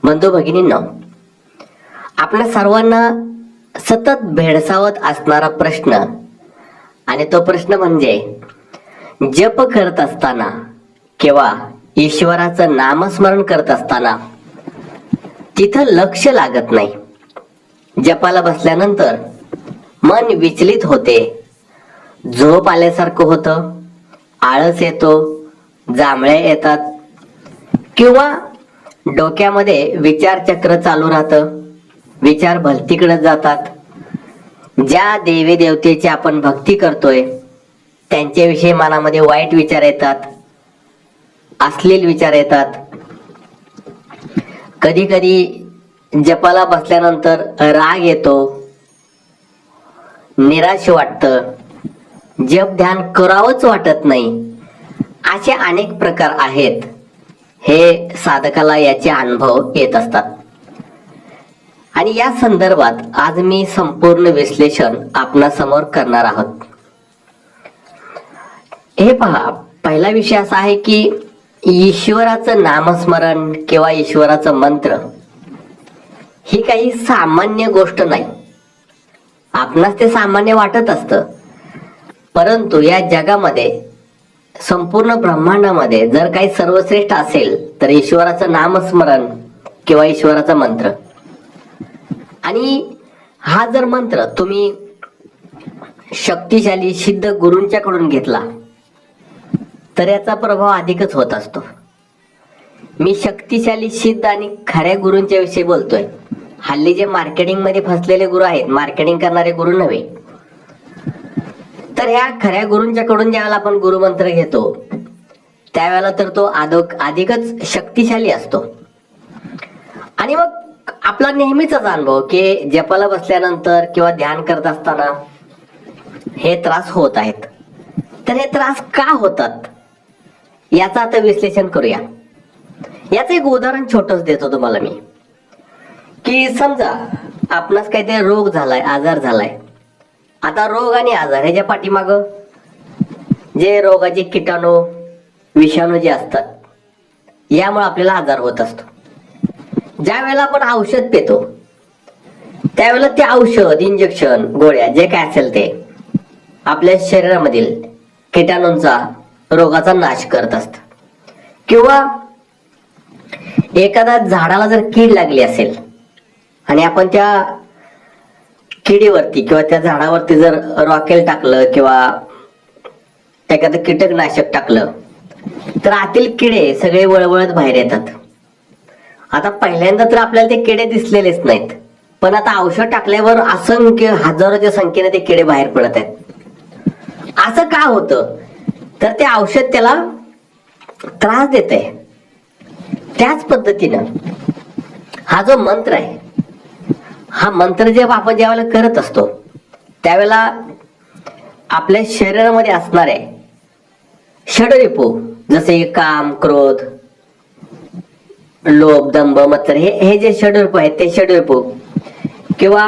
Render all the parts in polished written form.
बंधू भगिनींनो, आपल्या सर्वांना सतत भेडसावत असणारा प्रश्न, आणि तो प्रश्न म्हणजे जप करत असताना किंवा ईश्वराचं नामस्मरण करत असताना तिथं लक्ष लागत नाही. जपाला बसल्यानंतर मन विचलित होते, झोप आल्यासारखं होतं, आळस येतो, जांभळ्या येतात किंवा डोक्यामध्ये विचारचक्र चालू राहतं, विचार भलतीकडे जातात. ज्या देवी देवतेची आपण भक्ती करतोय त्यांच्याविषयी मनामध्ये वाईट विचार येतात, अश्लील विचार येतात. कधी कधी जपाला बसल्यानंतर राग येतो, निराश वाटतं, जप ध्यान करावंच वाटत नाही. असे अनेक प्रकार आहेत. हे साधकाला याचे अनुभव येत असतात. आणि या संदर्भात आज मी संपूर्ण विश्लेषण आपणा समोर करणार आहोत. हे पहा, पहिला विषय असा आहे की ईश्वराचं नामस्मरण किंवा ईश्वराचं मंत्र ही काही सामान्य गोष्ट नाही. आपणास ते सामान्य वाटत असतं, परंतु या जगामध्ये, संपूर्ण ब्रह्मांडामध्ये जर काही सर्वश्रेष्ठ असेल तर ईश्वराचं नामस्मरण किंवा ईश्वराचा मंत्र. आणि हा जर मंत्र तुम्ही शक्तिशाली सिद्ध गुरूंच्याकडून घेतला तर याचा प्रभाव अधिकच होत असतो. मी शक्तिशाली सिद्ध आणि खऱ्या गुरूंच्या विषयी बोलतोय. हल्ली जे मार्केटिंग मध्ये फसलेले गुरु आहेत, मार्केटिंग करणारे गुरु नव्हे, तर ह्या खऱ्या गुरूंच्याकडून ज्यावेळेला आपण गुरुमंत्र घेतो त्यावेळेला तर तो अधिकच शक्तिशाली असतो. आणि मग आपला नेहमीचाच अनुभव की जपाला बसल्यानंतर किंवा ध्यान करत असताना हे त्रास होत आहेत. तर हे त्रास का होतात याचं आता विश्लेषण करूया. याचं एक उदाहरण छोटंच देतो तुम्हाला मी, की समजा आपणास काहीतरी रोग झालाय, आजार झालाय. आता रोग आणि आजार ह्याच्या पाठीमाग जे रोगाचे किटाणू, विषाणू जे असतात, यामुळे आपल्याला आजार होत असतो. ज्या वेळेला आपण औषध पितो त्यावेळेला ते औषध, इंजेक्शन, गोळ्या जे काय असेल ते आपल्या शरीरामधील किटाणूंचा, रोगाचा नाश करत असत. किंवा एखाद्या झाडाला जर कीड लागली असेल आणि आपण त्या किडीवरती किंवा त्या झाडावरती जर रॉकेल टाकलं किंवा एखादं कीटकनाशक टाकलं तर आतील किडे सगळे वळवळत बाहेर येतात. आता पहिल्यांदा तर आपल्याला ते किडे दिसलेलेच नाहीत, पण आता औषध टाकल्यावर असंख्य हजारोच्या संख्येने ते किडे बाहेर पडत आहेत. असं का होतं? तर ते औषध त्याला त्रास देत आहे. त्याच पद्धतीनं हा जो मंत्र आहे, हा मंत्र जेव्हा आपण ज्यावेळेला करत असतो त्यावेळेला आपल्या शरीरामध्ये असणारे षडरिपू, जसे काम, क्रोध, लोभ, दंभ, मत्सर, हे जे षडरिपू आहेत ते षडरिपू, किंवा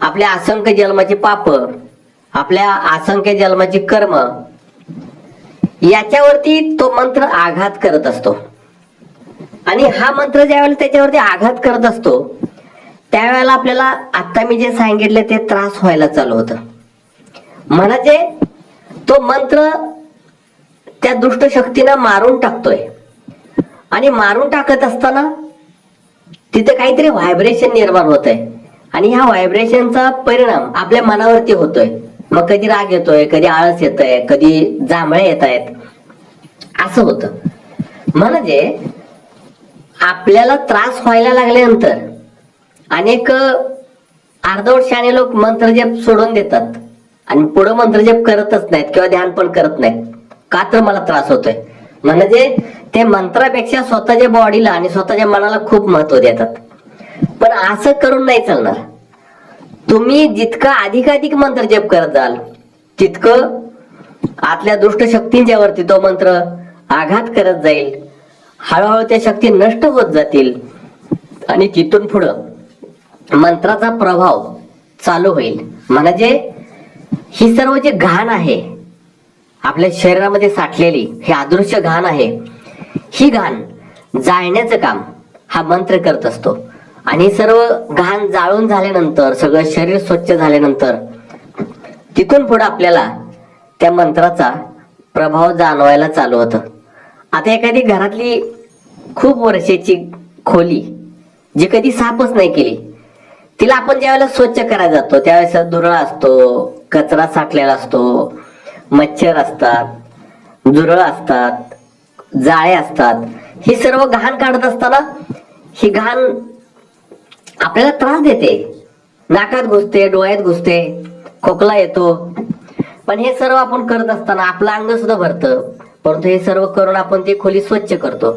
आपल्या असंख्य जन्माची पाप, आपल्या असंख्य जन्माची कर्म, याच्यावरती तो मंत्र आघात करत असतो. आणि हा मंत्र ज्यावेळेला त्याच्यावरती आघात करत असतो त्यावेळेला आपल्याला आता मी जे सांगितले ते त्रास व्हायला चालू होतं. म्हणजे तो मंत्र त्या दुष्ट शक्तीला मारून टाकतोय. आणि मारून टाकत असताना तिथे काहीतरी व्हायब्रेशन निर्माण होत आहे आणि ह्या व्हायब्रेशनचा परिणाम आपल्या मनावरती होतोय. मग कधी राग येतोय, कधी आळस येतोय, कधी जांभळे येत आहेत, असं होतं. म्हणजे आपल्याला त्रास व्हायला लागल्यानंतर अनेक अर्धवट शहाणे लोक मंत्रजप सोडून देतात आणि पुढे मंत्रजप करतच नाहीत किंवा ध्यान पण करत नाहीत. का? तर मला त्रास होतोय. म्हणजे ते मंत्रापेक्षा स्वतःच्या बॉडीला आणि स्वतःच्या मनाला खूप महत्व देतात. पण असं करून नाही चालणार. तुम्ही जितका अधिकाधिक मंत्र जप करत जाल तितकं आतल्या दुष्ट शक्तींच्या वरती तो मंत्र आघात करत जाईल. हळूहळू त्या शक्ती नष्ट होत जातील आणि तिथून पुढं मंत्राचा प्रभाव चालू होईल. म्हणजे ही सर्व जे घाण आहे आपल्या शरीरामध्ये साठलेली, ही अदृश्य घाण आहे, ही घाण जाळण्याचं काम हा मंत्र करत असतो. आणि सर्व घाण जाळून झाल्यानंतर, सगळं शरीर स्वच्छ झाल्यानंतर तिथून पुढे आपल्याला त्या मंत्राचा प्रभाव जाणवायला चालू होतं. आता एखादी घरातली खूप वर्षाची खोली जी कधी साफच नाही केली, तिला आपण ज्यावेळेला स्वच्छ करायला जातो त्यावेळेस दुरळा असतो, कचरा साठलेला असतो, मच्छर असतात, झुरळ असतात, जाळे असतात. ही सर्व घाण काढत असताना ही घाण आपल्याला त्रास देते, नाकात घुसते, डोळ्यात घुसते, खोकला येतो. पण हे सर्व आपण करत असताना आपलं अंग सुद्धा भरतं. परंतु हे सर्व करून आपण ती खोली स्वच्छ करतो.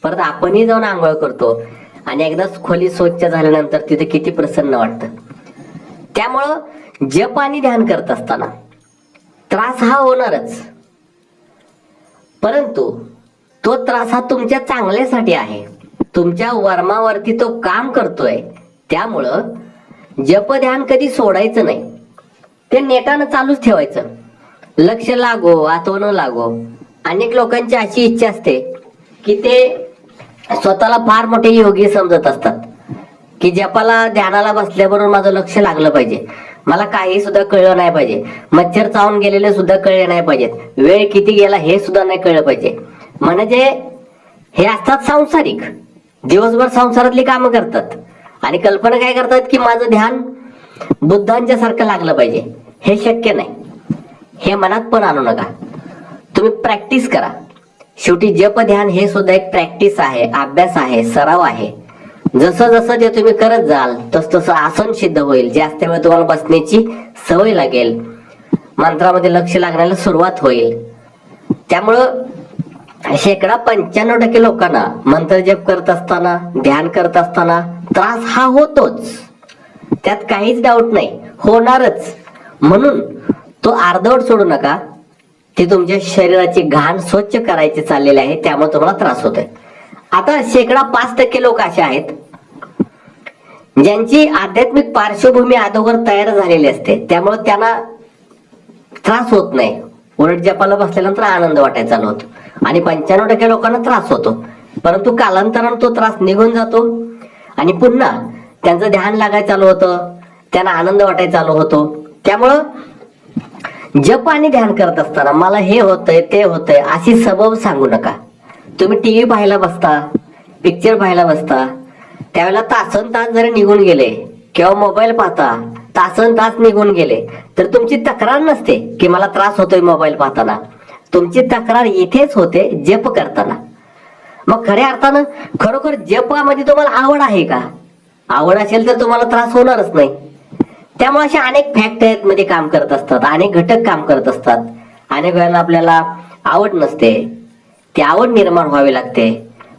परत आपणही जाऊन आंघोळ करतो आणि एकदाच खोली स्वच्छ झाल्यानंतर तिथे किती प्रसन्न वाटतं. त्यामुळं जप आणि ध्यान करत असताना त्रास हा होणारच, परंतु तो त्रास हा तुमच्या चांगल्यासाठी आहे. तुमच्या वर्मावरती तो काम करतोय. त्यामुळं जप ध्यान कधी सोडायचं नाही, ते नेटानं चालूच ठेवायचं. लक्ष लागो अथवा न लागो. अनेक लोकांची अशी इच्छा असते की ते स्वतःला फार मोठे योगी समजत असतात, की जपाला ध्यानाला बसल्याबरोबर माझं लक्ष लागलं पाहिजे, मला काही सुद्धा कळलं नाही पाहिजे, मच्छर चावून गेलेले सुद्धा कळले नाही पाहिजेत, वेळ किती गेला हे सुद्धा नाही कळलं पाहिजे. म्हणजे हे असतात सांसारिक, दिवसभर संसारातली कामं करतात आणि कल्पना काय करतात की माझं ध्यान बुद्धांच्या सारखं लागलं पाहिजे. हे शक्य नाही. हे मनात पण आणू नका. तुम्ही प्रॅक्टिस करा. शेवटी जप ध्यान हे सुद्धा एक प्रॅक्टिस आहे, अभ्यास आहे, सराव आहे. जसं जसं ते तुम्ही करत जाल तस तसं आसन सिद्ध होईल. जास्त वेळ तुम्हाला बसण्याची सवय लागेल, मंत्रामध्ये लक्ष लागण्याला सुरुवात होईल. त्यामुळं 95% लोकांना मंत्र जप करत असताना, ध्यान करत असताना त्रास हा होतोच, त्यात काहीच डाऊट नाही, होणारच. म्हणून तो अर्धवट सोडू नका. ते तुमच्या शरीराची घाण स्वच्छ करायचे चाललेले आहे, त्यामुळे तुम्हाला त्रास होतोय. आता 5% लोक असे आहेत ज्यांची आध्यात्मिक पार्श्वभूमी अगोदर तयार झालेली असते, त्यामुळे त्यांना त्रास होत नाही. उलट जपाला बसल्यानंतर आनंद वाटायला चालू होतो. आणि 95% लोकांना त्रास होतो, परंतु कालांतराने तो त्रास निघून जातो आणि पुन्हा त्यांचं ध्यान लागायला चालू होतं, त्यांना आनंद वाटायला चालू होतो. त्यामुळं जप आणि ध्यान करत असताना मला हे होतंय ते होतंय अशी सबब सांगू नका. तुम्ही टीव्ही पाहायला बसता, पिक्चर पाहायला बसता, त्यावेळेला तासन तास जरी निघून गेले किंवा मोबाईल पाहता तासन तास निघून गेले तर तुमची तक्रार नसते की मला त्रास होतोय मोबाईल पाहताना. तुमची तक्रार इथेच होते जप करताना. मग खऱ्या अर्थानं खरोखर जपामध्ये तुम्हाला आवड आहे का? आवड असेल तर तुम्हाला त्रास होणारच नाही. त्यामुळे अशा अनेक फॅक्ट आहेत मध्ये काम करत असतात, अनेक घटक काम करत असतात. अनेक वेळेला आपल्याला आवड नसते, ती आवड निर्माण व्हावी लागते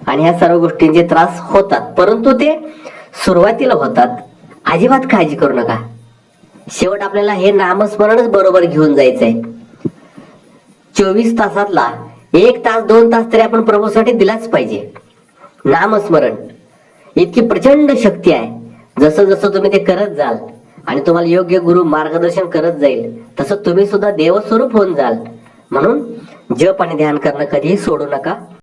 आणि ह्या सर्व गोष्टींचे त्रास होतात, परंतु ते सुरुवातीला होतात. अजिबात काळजी करू नका. शेवट आपल्याला हे नामस्मरणच बरोबर घेऊन जायचंय. 24 तासातला 1 तास 2 तास तरी आपण प्रभूसाठी दिलाच पाहिजे. नामस्मरण इतकी प्रचंड शक्ती आहे. जसं जसं तुम्ही ते करत जाल आणि तुम्हाला योग्य गुरु मार्गदर्शन करत जाईल तसं तुम्ही सुद्धा देवस्वरूप होऊन जाल. म्हणून जप आणि ध्यान करणं कधीही सोडू नका.